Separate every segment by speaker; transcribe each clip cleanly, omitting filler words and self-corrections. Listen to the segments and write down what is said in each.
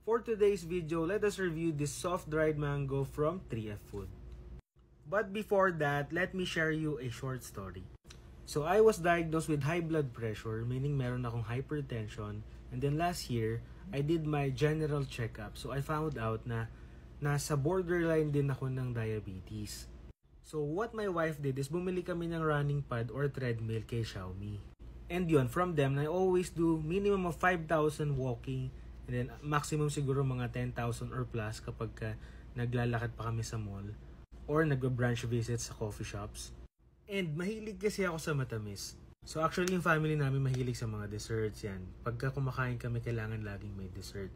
Speaker 1: For today's video, let us review this soft dried mango from 3F Food. But before that, let me share you a short story. So I was diagnosed with high blood pressure, meaning meron akong hypertension. And then last year, I did my general checkup. So I found out na nasa borderline din ako ng diabetes. So what my wife did is bumili kami ng running pad or treadmill kay Xiaomi. And yun, from them, I always do minimum of 5,000 walking. And then maximum siguro mga 10,000 or plus kapag naglalakad pa kami sa mall. Or nag-branch visits sa coffee shops. And mahilig kasi ako sa matamis. So actually yung family namin mahilig sa mga desserts yan. Pagka kumakain kami kailangan laging may dessert.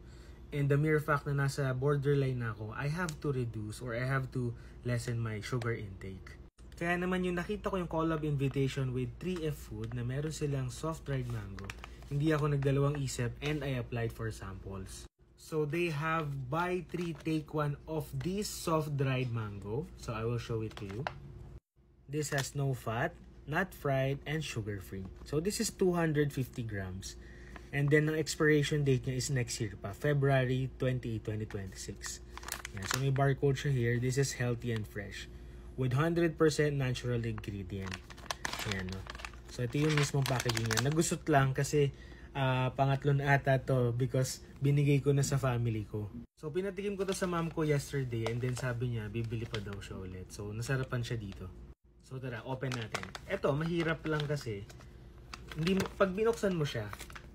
Speaker 1: And the mere fact na nasa borderline na ako, I have to reduce or I have to lessen my sugar intake. Kaya naman yung nakita ko yung collab invitation with 3F Food na meron silang soft dried mango. Hindi ako nagdalawang isip and I applied for samples. So they have buy 3 take 1 of this soft dried mango. So I will show it to you. This has no fat, not fried, and sugar-free. So this is 250 grams. And then ang expiration date niya is next year pa, February 28, 2026. Yan. So may barcode siya here. This is healthy and fresh with 100% natural ingredient. Yan, no? So ito yung mismong packaging niya. Nagusot lang kasi pangatlo na ata to because binigay ko na sa family ko. So pinatikim ko to sa mom ko yesterday and then sabi niya bibili pa daw siya ulit. So nasarapan siya dito. So tara, open natin. Ito, mahirap lang kasi hindi mo, pag binuksan mo siya,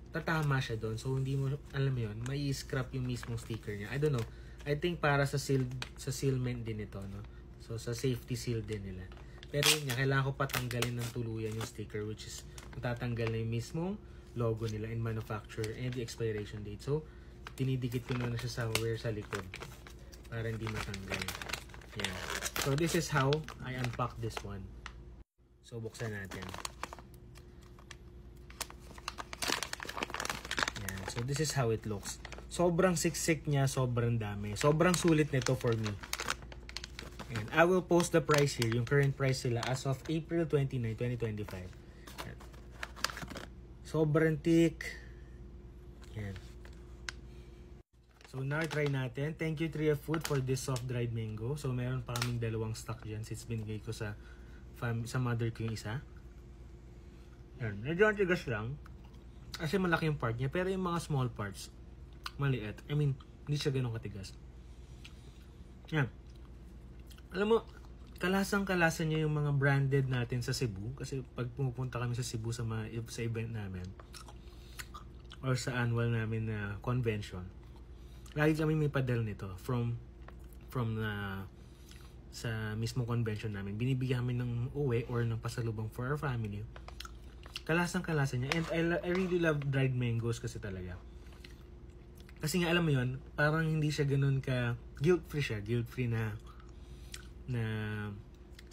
Speaker 1: tatama siya doon. So hindi mo, alam mo yun, may scrap yung mismong sticker niya. I don't know. I think para sa sealment din ito, no? So sa safety seal din nila. Pero yun nga, kailangan ko patanggalin ng tuluyan yung sticker which is matatanggal na yung mismong logo nila in manufacturer and the expiration date. So dinidikit ko na siya somewhere sa likod para hindi matanggal. Yan. So this is how I unpack this one. So buksan natin. Yan. So this is how it looks. Sobrang siksik niya, sobrang dami. Sobrang sulit nito for me. And I will post the price here, yung current price sila as of April 29, 2025. Yan. Sobrang thick. Yan. So now try natin. Thank you 3F Food for this soft dried mango. So meron pa kaming dalawang stock dyan since binigay ko sa mother ko yung isa. Yan. Medyo antigas lang. Kasi malaki yung part niya. Pero yung mga small parts, maliit. I mean, hindi siya ganun katigas. Yan. Alam mo, kalasang-kalasa niya yung mga branded natin sa Cebu. Kasi pag pumupunta kami sa Cebu sa event namin or sa annual namin na convention, lagi kami may padal nito from sa mismo convention namin. Binibigyan kami ng uwi or ng pasalubong for our family. Kalasang-kalasa niya. And I really love dried mangoes kasi talaga. Kasi nga alam mo yun, parang hindi siya ganun ka guilt-free siya. Guilt-free na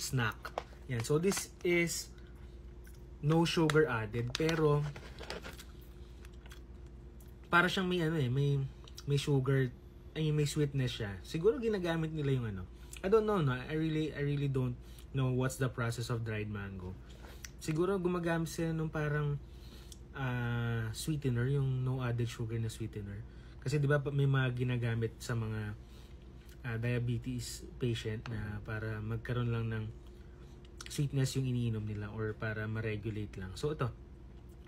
Speaker 1: snack. Yan. So this is no sugar added pero para siyang may sugar, may sweetness siya. Siguro ginagamit nila yung ano. I don't know, no. I really don't know what's the process of dried mango. Siguro gumagamit sila nung parang sweetener, yung no added sugar na sweetener. Kasi 'di ba may mga ginagamit sa mga diabetes patient na para magkaroon lang ng sweetness yung iniinom nila or para ma-regulate lang. So ito.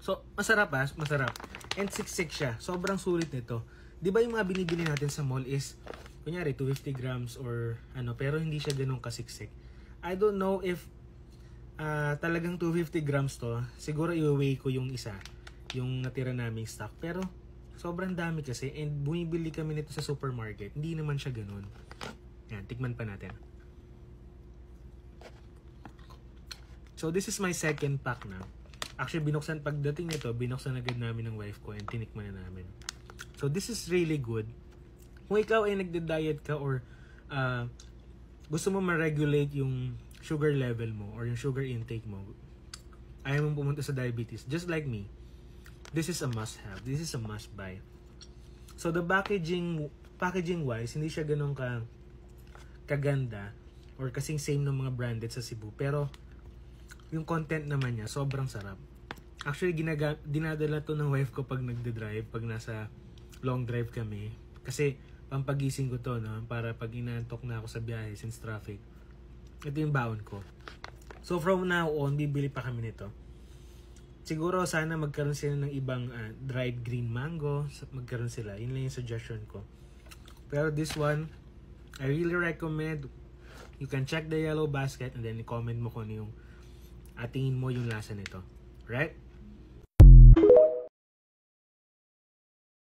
Speaker 1: So masarap masarap. And siksik siya. Sobrang sulit nito. 'Di ba yung mga binibili natin sa mall is kunyari 250 grams or ano, pero hindi siya ganun kasiksik. I don't know if talagang 250 grams to. Siguro i-weigh ko yung isa, yung natira naming stock. Pero sobrang dami kasi and bumibili kami nito sa supermarket. Hindi naman siya ganun. Yan, tikman pa natin. So this is my second pack na. Actually pagdating nito, binuksan agad namin ng wife ko and tinikman na namin. So this is really good. Kung ikaw ay nagde-diet ka or gusto mo ma-regulate yung sugar level mo or yung sugar intake mo, ayaw mong pumunta sa diabetes, just like me, this is a must-have. This is a must-buy. So the packaging-wise, hindi siya ganun kaganda or kasing same ng mga branded sa Cebu. Pero yung content naman niya, sobrang sarap. Actually, dinadala to ng wife ko pag nagde-drive, pag nasa long drive kami. Kasi pampagising ko to, no? Para pag inaantok na ako sa biyahe since traffic. Ito yung baon ko. So from now on, bibili pa kami nito. Siguro sana magkaroon sila ng ibang dried green mango. Magkaroon sila. Yun lang yung suggestion ko. Pero this one, I really recommend. You can check the yellow basket and then i-comment mo kung ano yung tingin mo yung lasa nito. Right?